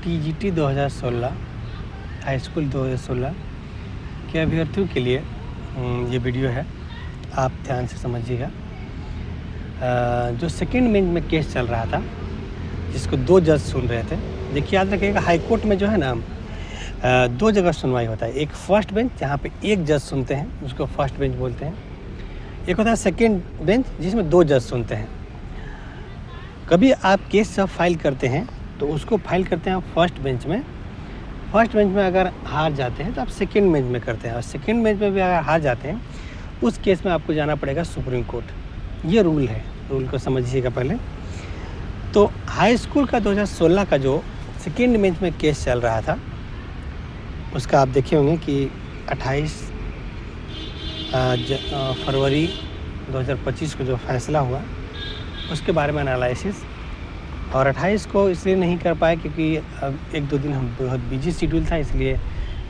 TGT 2016 high school 2016 के अभ्यर्थियों के लिए ये वीडियो है, आप ध्यान से समझिएगा। जो सेकेंड बेंच में केस चल रहा था जिसको 2 जज सुन रहे थे, देखिए याद रखिएगा हाई कोर्ट में जो है ना 2 जगह सुनवाई होता है। एक फर्स्ट बेंच जहाँ पे 1 जज सुनते हैं, उसको फर्स्ट बेंच बोलते हैं। एक होता है सेकेंड बेंच जिसमें 2 जज सुनते हैं। कभी आप केस जब फाइल करते हैं तो उसको फाइल करते हैं फर्स्ट बेंच में। फर्स्ट बेंच में अगर हार जाते हैं तो आप सेकेंड बेंच में करते हैं, और सेकेंड बेंच में भी अगर हार जाते हैं उस केस में आपको जाना पड़ेगा सुप्रीम कोर्ट। ये रूल है, रूल को समझिएगा पहले। तो हाई स्कूल का 2016 का जो सेकेंड बेंच में केस चल रहा था उसका आप देखे होंगे कि 28 फरवरी 2025 को जो फैसला हुआ उसके बारे में एनालिसिस, और 28 को इसलिए नहीं कर पाए क्योंकि अब 1-2 दिन हम बहुत बिजी शेड्यूल था, इसलिए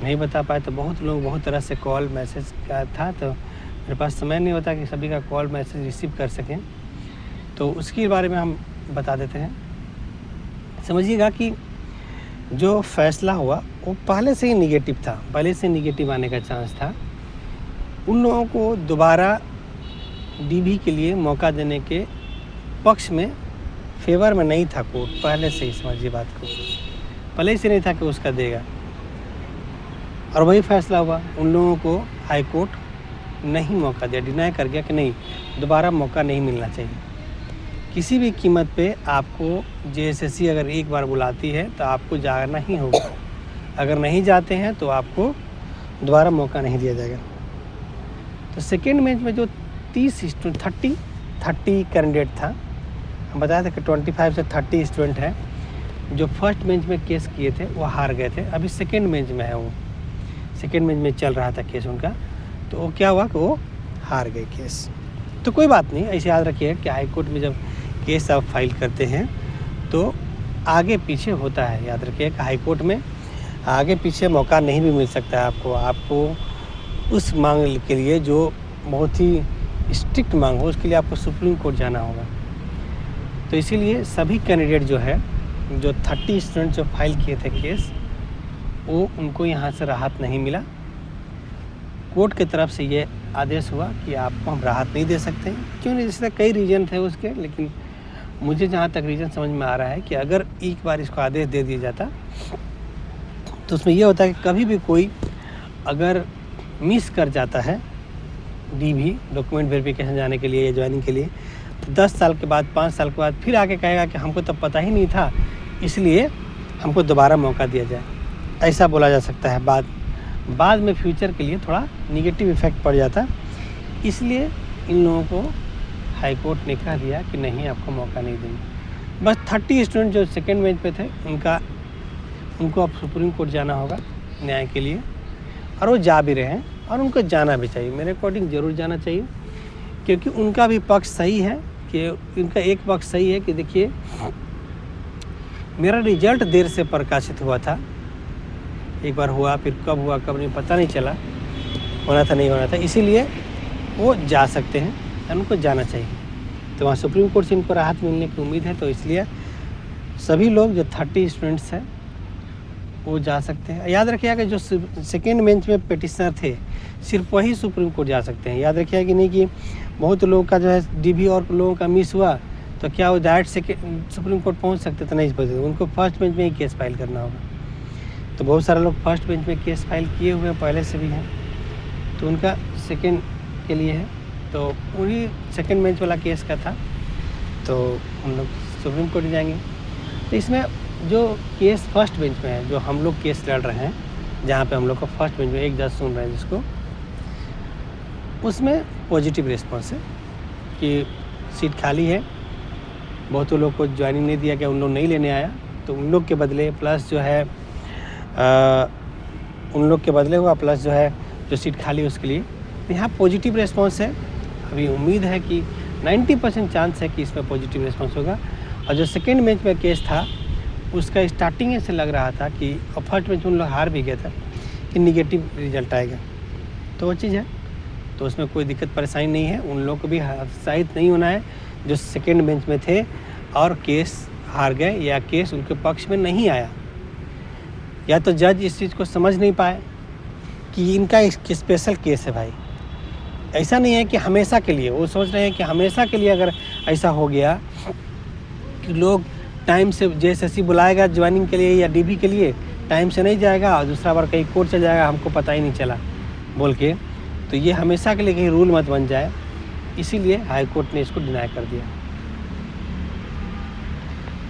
नहीं बता पाए। तो बहुत लोग बहुत तरह से कॉल मैसेज का था, तो मेरे पास समय नहीं होता कि सभी का कॉल मैसेज रिसीव कर सकें, तो उसके बारे में हम बता देते हैं। समझिएगा कि जो फैसला हुआ वो पहले से ही निगेटिव था, पहले से निगेटिव आने का चांस था। उन लोगों को दोबारा डीबी के लिए मौका देने के पक्ष में फेवर में नहीं था कोर्ट, पहले से ही समझिए बात को, पहले से नहीं था कि उसका देगा। और वही फैसला हुआ, उन लोगों को हाई कोर्ट नहीं मौका दिया, डिनाई कर गया कि नहीं, दोबारा मौका नहीं मिलना चाहिए। किसी भी कीमत पे आपको जेएसएससी अगर एक बार बुलाती है तो आपको जाना ही होगा। अगर नहीं जाते हैं तो आपको दोबारा मौका नहीं दिया जाएगा। तो सेकेंड बेंच में जो 30 कैंडिडेट था, हम बताया था कि 25 से 30 स्टूडेंट है जो फर्स्ट बेंच में केस किए थे, वो हार गए थे। अभी सेकेंड बेंच में है, वो सेकेंड बेंच में चल रहा था केस उनका, तो वो क्या हुआ कि वो हार गए केस। तो कोई बात नहीं, ऐसे याद रखिए कि हाई कोर्ट में जब केस आप फाइल करते हैं तो आगे पीछे होता है। याद रखिए कि हाई कोर्ट में आगे पीछे मौका नहीं भी मिल सकता है आपको उस मांग के लिए जो बहुत ही स्ट्रिक्ट मांग हो, उसके लिए आपको सुप्रीम कोर्ट जाना होगा। तो इसीलिए सभी कैंडिडेट जो है, जो 30 स्टूडेंट जो फाइल किए थे केस, वो उनको यहाँ से राहत नहीं मिला। कोर्ट की तरफ से ये आदेश हुआ कि आपको हम राहत नहीं दे सकते। क्यों नहीं, इसलिए कई रीज़न थे उसके, लेकिन मुझे जहाँ तक रीज़न समझ में आ रहा है कि अगर एक बार इसको आदेश दे दिया जाता तो उसमें यह होता है कि कभी भी कोई अगर मिस कर जाता है डीबी डॉक्यूमेंट वेरिफिकेशन जाने के लिए या ज्वाइनिंग के लिए, तो 10 साल के बाद 5 साल के बाद फिर आके कहेगा कि हमको तब पता ही नहीं था, इसलिए हमको दोबारा मौका दिया जाए, ऐसा बोला जा सकता है। बाद में फ्यूचर के लिए थोड़ा निगेटिव इफेक्ट पड़ जाता, इसलिए इन लोगों को हाई कोर्ट ने कह दिया कि नहीं, आपको मौका नहीं देंगे। बस 30 स्टूडेंट जो सेकेंड बेंच पे थे उनको अब सुप्रीम कोर्ट जाना होगा न्याय के लिए, और वो जा भी रहे हैं, और उनको जाना भी चाहिए। मेरे अकॉर्डिंग ज़रूर जाना चाहिए, क्योंकि उनका भी पक्ष सही है कि उनका एक पक्ष सही है कि देखिए मेरा रिजल्ट देर से प्रकाशित हुआ था, एक बार हुआ, फिर कब हुआ कब नहीं पता नहीं चला, होना था नहीं होना था, इसीलिए वो जा सकते हैं, उनको जाना चाहिए। तो वहाँ सुप्रीम कोर्ट से इनको राहत मिलने की उम्मीद है, तो इसलिए सभी लोग जो 30 स्टूडेंट्स हैं वो जा सकते हैं। याद रखिएगा कि जो सेकेंड बेंच में पिटिशनर थे सिर्फ वही सुप्रीम कोर्ट जा सकते हैं। याद रखिएगा कि नहीं कि बहुत लोगों का जो है डीबी और लोगों का मिस हुआ तो क्या वो डायरेक्ट सुप्रीम कोर्ट पहुंच सकते तो नहीं पहुंचते, उनको फर्स्ट बेंच में ही केस फाइल करना होगा। तो बहुत सारे लोग फर्स्ट बेंच में केस फाइल किए हुए पहले से भी हैं, तो उनका सेकेंड के लिए है, तो उन्हीं सेकेंड बेंच वाला केस का था, तो हम लोग सुप्रीम कोर्ट जाएंगे। तो इसमें जो केस फर्स्ट बेंच में है, जो हम लोग केस लड़ रहे हैं, जहाँ पे हम लोग को फर्स्ट बेंच में 1 जज सुन रहे हैं जिसको, उसमें पॉजिटिव रिस्पॉन्स है कि सीट खाली है। बहुत लोग को ज्वाइनिंग नहीं दिया गया, उन लोग नहीं लेने आया, तो उन लोग के बदले प्लस जो है उन लोग के बदले हुआ, प्लस जो है जो सीट खाली है उसके लिए यहाँ पॉजिटिव रिस्पॉन्स है। अभी उम्मीद है कि 90% चांस है कि इसमें पॉजिटिव रिस्पॉन्स होगा। और जो सेकेंड बेंच में केस था उसका स्टार्टिंग से लग रहा था कि, और फर्स्ट बेंच में उन लोग हार भी गया था, कि निगेटिव रिजल्ट आएगा, तो वो चीज़ है, तो उसमें कोई दिक्कत परेशानी नहीं है। उन लोग को भी हतोत्साहित नहीं होना है जो सेकेंड बेंच में थे और केस हार गए या केस उनके पक्ष में नहीं आया, या तो जज इस चीज़ को समझ नहीं पाए कि इनका एक स्पेशल केस है भाई। ऐसा नहीं है कि हमेशा के लिए, वो सोच रहे हैं कि हमेशा के लिए अगर ऐसा हो गया कि लोग टाइम से JSSC बुलाएगा ज्वाइनिंग के लिए या DB के लिए, टाइम से नहीं जाएगा और दूसरा बार कहीं कोर्ट चल जाएगा, हमको पता ही नहीं चला बोल के, तो ये हमेशा के लिए कहीं रूल मत बन जाए, इसीलिए हाई कोर्ट ने इसको डिनाई कर दिया।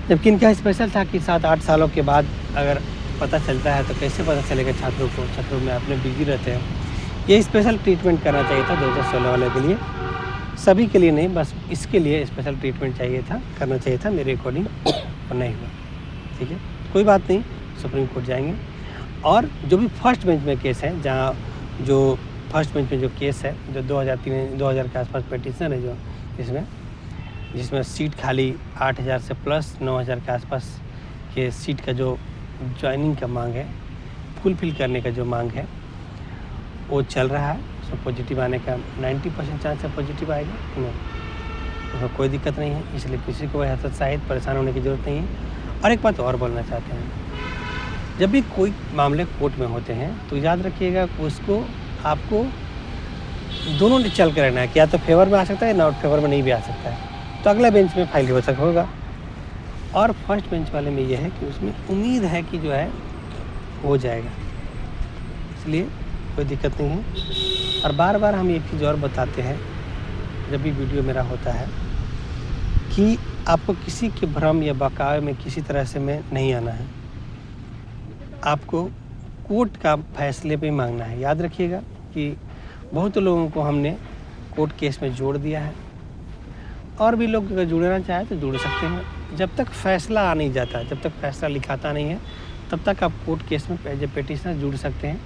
जबकि इनका स्पेशल था कि 7-8 सालों के बाद अगर पता चलता है तो कैसे पता चलेगा छात्रों को, छात्रों में अपने बिजी रहते हैं। ये स्पेशल ट्रीटमेंट करना चाहिए था 2016 वाले के लिए, सभी के लिए नहीं, बस इसके लिए स्पेशल ट्रीटमेंट चाहिए था, करना चाहिए था मेरे अकॉर्डिंग, और नहीं हुआ। ठीक है, कोई बात नहीं, सुप्रीम कोर्ट जाएंगे। और जो भी फर्स्ट बेंच में केस है, जहाँ जो फर्स्ट बेंच में जो केस है, जो 2000 के आसपास पिटीशन है, जो जिसमें सीट खाली 8000 से प्लस 9000 के आसपास के सीट का जो ज्वाइनिंग का मांग है, फुलफिल करने का जो मांग है, वो चल रहा है। उसमें पॉजिटिव आने का 90% चांस है, पॉजिटिव आएगा, नहीं उसमें कोई दिक्कत नहीं है, इसलिए किसी को हतोत्साहित परेशान होने की ज़रूरत नहीं है। और एक बात और बोलना चाहते हैं, जब भी कोई मामले कोर्ट में होते हैं तो याद रखिएगा उसको आपको दोनों ने चल कर रहना है कि या तो फेवर में आ सकता है, नॉट फेवर में नहीं भी आ सकता है, तो अगला बेंच में फाइल हो सकता होगा। और फर्स्ट बेंच वाले में यह है कि उसमें उम्मीद है कि जो है हो जाएगा, इसलिए कोई दिक्कत नहीं है। और बार बार हम एक चीज़ और बताते हैं जब भी वीडियो मेरा होता है कि आपको किसी के भ्रम या बहकावे में किसी तरह से में नहीं आना है, आपको कोर्ट का फैसले पे मांगना है। याद रखिएगा कि बहुत लोगों को हमने कोर्ट केस में जोड़ दिया है, और भी लोग अगर जुड़ना चाहे तो जुड़ सकते हैं। जब तक फैसला आ नहीं जाता, जब तक फैसला लिखाता नहीं है, तब तक आप कोर्ट केस में एज ए पिटिशनर जुड़ सकते हैं।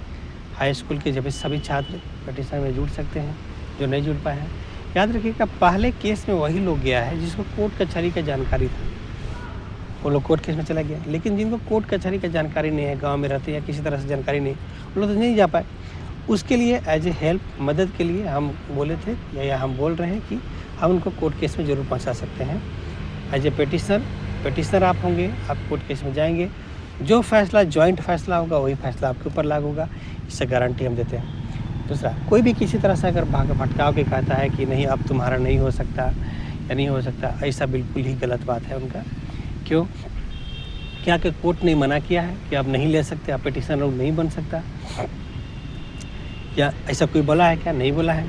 हाई स्कूल के जब सभी छात्र पिटिशनर में जुड़ सकते हैं जो नहीं जुड़ पाए हैं। याद रखिएगा पहले केस में वही लोग गया है जिसको कोर्ट कचहरी का जानकारी था, वो लोग कोर्ट केस में चला गया। लेकिन जिनको कोर्ट कचहरी का जानकारी नहीं है, गांव में रहते या किसी तरह से जानकारी नहीं, वो लोग तो नहीं जा पाए। उसके लिए एज ए हेल्प, मदद के लिए हम बोले थे या हम बोल रहे हैं कि हम उनको कोर्ट केस में ज़रूर पहुंचा सकते हैं। एज ए पिटिशनर आप होंगे, आप कोर्ट केस में जाएंगे, जो फैसला जॉइंट फैसला होगा वही फैसला आपके ऊपर लागू होगा, इससे गारंटी हम देते हैं। दूसरा, कोई भी किसी तरह से अगर भटकाव के कहता है कि नहीं अब तुम्हारा नहीं हो सकता या नहीं हो सकता, ऐसा बिल्कुल ही गलत बात है उनका। क्यों? क्या कि कोर्ट ने मना किया है कि आप नहीं ले सकते, आप पिटिशनर लोग नहीं बन सकता, या ऐसा कोई बोला है क्या? नहीं बोला है।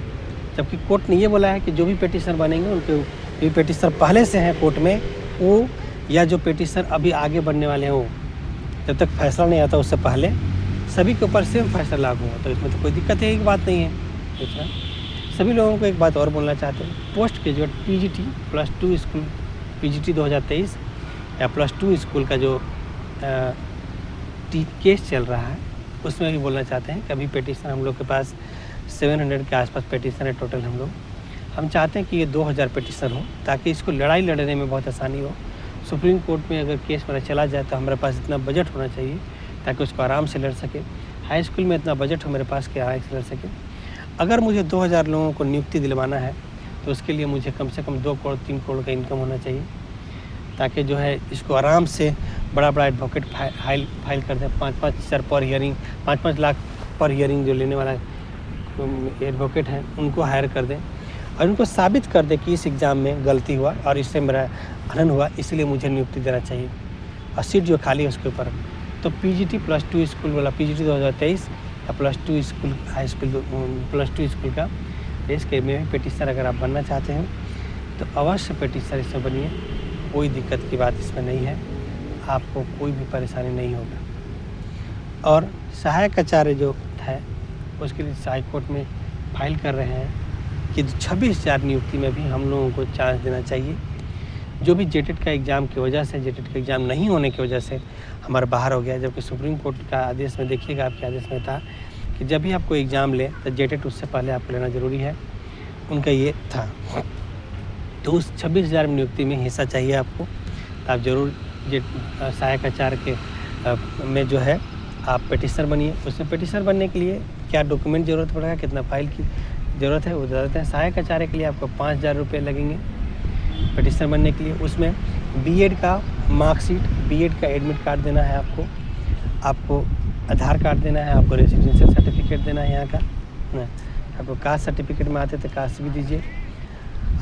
जबकि कोर्ट ने ये बोला है कि जो भी पिटिशनर बनेंगे उनके जो पिटिशनर पहले से हैं कोर्ट में, वो या जो पिटिशनर अभी आगे बढ़ने वाले हैं, वो जब तक फैसला नहीं आता उससे पहले सभी के ऊपर सेम फैसला लागू हो, तो इसमें तो कोई दिक्कत है, एक बात नहीं है। दूसरा, सभी लोगों को एक बात और बोलना चाहते हैं, post graduate PGT +2 school PGT 2023 या +2 स्कूल का जो केस चल रहा है, उसमें भी बोलना चाहते हैं कि अभी पिटिशन हम लोग के पास 700 के आसपास पिटिशन है टोटल। हम चाहते हैं कि ये 2000 पिटिशन हो, ताकि इसको लड़ाई लड़ने में बहुत आसानी हो। सुप्रीम कोर्ट में अगर केस मेरा चला जाए तो हमारे पास इतना बजट होना चाहिए ताकि उसको आराम से लड़ सके। हाई स्कूल में इतना बजट हो मेरे पास कि आराम से लड़ सके। अगर मुझे 2000 लोगों को नियुक्ति दिलवाना है तो उसके लिए मुझे कम से कम 2 करोड़ 3 करोड़ का इनकम होना चाहिए, ताकि जो है इसको आराम से बड़ा एडवोकेट फाइल कर दें। 5-5 हज़ार पर हियरिंग, 5-5 लाख पर हियरिंग जो लेने वाला एडवोकेट हैं उनको हायर कर दें, और उनको साबित कर दें कि इस एग्ज़ाम में गलती हुआ और इससे मेरा हनन हुआ, इसलिए मुझे नियुक्ति देना चाहिए, और सीट जो खाली है उसके ऊपर। तो PGT +2 स्कूल वाला PGT 2023 या +2 स्कूल हाई स्कूल +2 स्कूल का इसके में पिटिशनर अगर आप बनना चाहते हैं तो अवश्य पिटिशनर इसमें बनिए, कोई दिक्कत की बात इसमें नहीं है, आपको कोई भी परेशानी नहीं होगा। और सहायक आचार्य जो है उसके लिए हाई कोर्ट में फाइल कर रहे हैं कि 26,000 नियुक्ति में भी हम लोगों को चांस देना चाहिए। जो भी जेटेट का एग्ज़ाम की वजह से, जेटेट का एग्ज़ाम नहीं होने की वजह से हमारा बाहर हो गया, जबकि सुप्रीम कोर्ट का आदेश में देखिएगा, आपके आदेश में था कि जब भी आपको एग्ज़ाम ले तो जेटेट उससे पहले आपको लेना ज़रूरी है, उनका ये था। तो उस 26,000 नियुक्ति में हिस्सा चाहिए आपको, तो आप ज़रूर सहायक आचार्य के में जो है आप पिटिशनर बनिए। उसमें पिटिशनर बनने के लिए क्या डॉक्यूमेंट ज़रूरत पड़ेगा, कितना फाइल की ज़रूरत है वो ज़रूरत है। सहायक आचार्य के लिए आपको 5,000 रुपये लगेंगे पिटिशनर बनने के लिए। उसमें B.Ed का मार्कशीट, B.Ed का एडमिट कार्ड देना है आपको, आपको आधार कार्ड देना है, आपको रेजिडेंशियल सर्टिफिकेट देना है यहाँ का ना, आपको कास्ट सर्टिफिकेट में आते तो कास्ट भी दीजिए।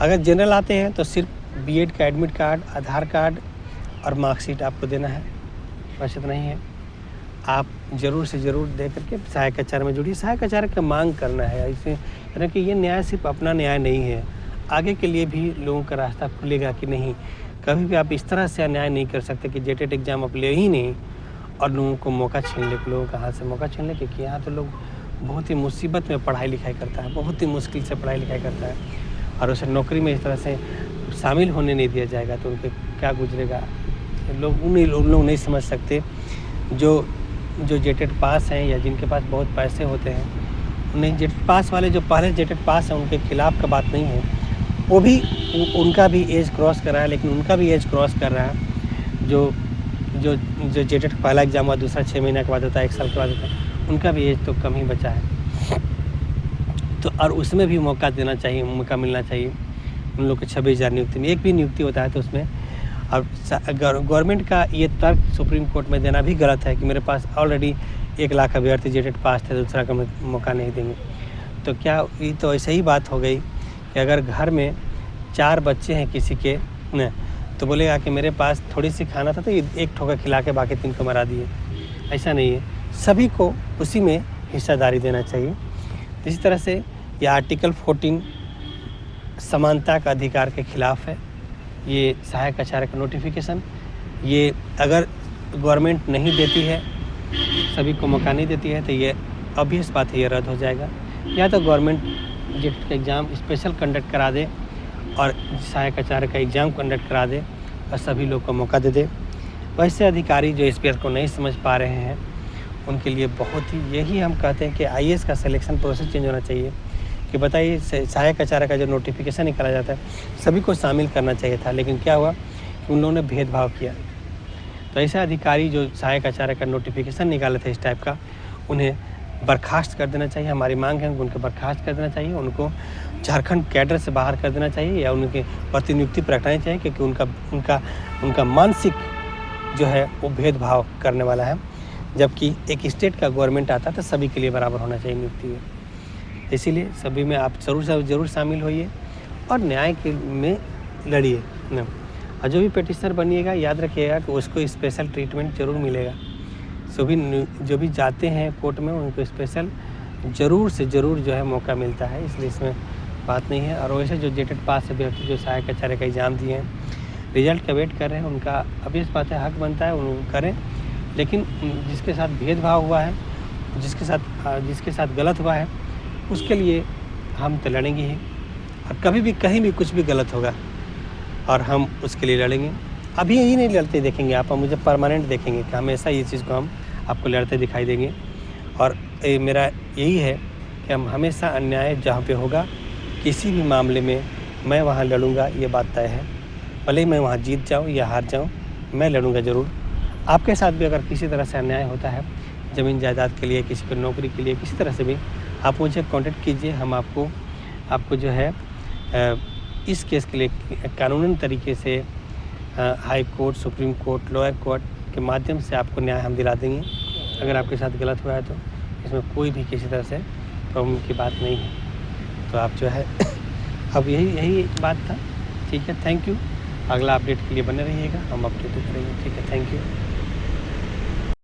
अगर जनरल आते हैं तो सिर्फ बीएड का एडमिट कार्ड, आधार कार्ड और मार्कशीट आपको देना है, बस इतना ही है। आप ज़रूर से ज़रूर दे करके सहायक आचार्य में जुड़िए। सहायक आचार्य का मांग करना है, इसमें यानी कि ये न्याय सिर्फ अपना न्याय नहीं है, आगे के लिए भी लोगों का रास्ता खुलेगा कि नहीं। कभी भी आप इस तरह से अन्याय नहीं कर सकते कि जेटेट एग्ज़ाम आप ले ही नहीं और लोगों को मौका छीन ले, लोगों का हाथ से मौका छीन ले, क्योंकि यहाँ तो लोग बहुत ही मुसीबत में पढ़ाई लिखाई करता है, बहुत ही मुश्किल से पढ़ाई लिखाई करता है और उसे नौकरी में इस तरह से शामिल होने नहीं दिया जाएगा तो उनके क्या गुजरेगा। उन लोग नहीं समझ सकते जो जेटेट पास हैं या जिनके पास बहुत पैसे होते हैं। उन्हें जेटेट पास वाले जो पहले जेटेट पास हैं उनके खिलाफ़ का बात नहीं है, वो भी उनका भी एज क्रॉस कर रहा है, लेकिन उनका भी एज क्रॉस कर रहा है जो जेटेट पहला एग्ज़ाम हुआ, दूसरा 6 महीने के बाद होता है, 1 साल के बाद होता है, उनका भी एज तो कम ही बचा है। तो और उसमें भी मौका देना चाहिए, मौका मिलना चाहिए। उन लोग को 26,000 नियुक्ति में एक भी नियुक्ति होता है तो उसमें अब गवर्नमेंट का ये तर्क सुप्रीम कोर्ट में देना भी गलत है कि मेरे पास ऑलरेडी 1 लाख अभ्यर्थी जेटेट पास थे, दूसरा का मौका नहीं देंगे। तो क्या ये तो ऐसे ही बात हो गई कि अगर घर में 4 बच्चे हैं किसी के न, तो बोलेगा कि मेरे पास थोड़ी सी खाना था तो ये 1 ठोका खिला के बाकी 3 को मरा दिए। ऐसा नहीं है, सभी को उसी में हिस्सेदारी देना चाहिए। इसी तरह से ये आर्टिकल 14 समानता का अधिकार के खिलाफ़ है। ये सहायक आचार्य का नोटिफिकेशन, ये अगर गवर्नमेंट नहीं देती है, सभी को मौका नहीं देती है, तो ये ऑब्वियस बात है, ये रद्द हो जाएगा। या तो गवर्नमेंट जेटेट का एग्ज़ाम स्पेशल कंडक्ट करा दे और सहायक आचार्य का एग्ज़ाम कंडक्ट करा दे और सभी लोग को मौका दे दे। वैसे अधिकारी जो इस बात को नहीं समझ पा रहे हैं उनके लिए बहुत ही, यही हम कहते हैं कि आईएएस का सिलेक्शन प्रोसेस चेंज होना चाहिए। कि बताइए सहायक आचार्य का जो नोटिफिकेशन निकाला जाता है सभी को शामिल करना चाहिए था, लेकिन क्या हुआ कि उन लोगों ने भेदभाव किया। तो ऐसे अधिकारी जो सहायक आचार्य का नोटिफिकेशन निकाले थे इस टाइप का, उन्हें बर्खास्त कर देना चाहिए। हमारी मांग है उनको बर्खास्त कर देना चाहिए, उनको झारखंड कैडर से बाहर कर देना चाहिए या उनके प्रतिनियुक्ति पर रखना चाहिए, क्योंकि उनका मानसिक जो है वो भेदभाव करने वाला है। जबकि एक स्टेट का गवर्नमेंट आता है तो सभी के लिए बराबर होना चाहिए नियुक्ति में। इसीलिए सभी में आप ज़रूर शामिल होइए और न्याय के में लड़िए ना। और जो भी पेटिशनर बनिएगा याद रखिएगा कि उसको स्पेशल ट्रीटमेंट ज़रूर मिलेगा। जो भी जाते हैं कोर्ट में उनको स्पेशल ज़रूर से ज़रूर जो है मौका मिलता है, इसलिए इसमें बात नहीं है। और वैसे जो जेटेट पास अभ्यर्थी जो सहायक आचार्य का एग्ज़ाम दिए हैं, रिजल्ट का वेट कर रहे हैं, उनका अभी बात है, हक बनता है उनको करें। लेकिन जिसके साथ भेदभाव हुआ है, जिसके साथ गलत हुआ है, उसके लिए हम तो लड़ेंगे ही। और कभी भी कहीं भी कुछ भी गलत होगा और हम उसके लिए लड़ेंगे। अभी यही नहीं लड़ते देखेंगे आप मुझे परमानेंट देखेंगे कि हमेशा ये चीज़ को हम आपको लड़ते दिखाई देंगे। और मेरा यही है कि हम हमेशा अन्याय जहाँ पे होगा किसी भी मामले में मैं वहाँ लड़ूंगा, ये बात तय है। भले ही मैं वहाँ जीत जाऊँ या हार जाऊँ, मैं लड़ूंगा ज़रूर। आपके साथ भी अगर किसी तरह से अन्याय होता है, ज़मीन जायदाद के लिए, किसी को नौकरी के लिए, किसी तरह से भी आप मुझे कांटेक्ट कीजिए। हम आपको जो है इस केस के लिए कानूनन तरीके से high court, supreme court, lower court के माध्यम से आपको न्याय हम दिला देंगे। अगर आपके साथ गलत हुआ है तो इसमें कोई भी किसी तरह से प्रॉब्लम की बात नहीं है। तो आप जो है अब यही बात था। ठीक है, थैंक यू। अगला अपडेट के लिए बने रहिएगा, हम अपडेट करेंगे। ठीक है, थैंक यू।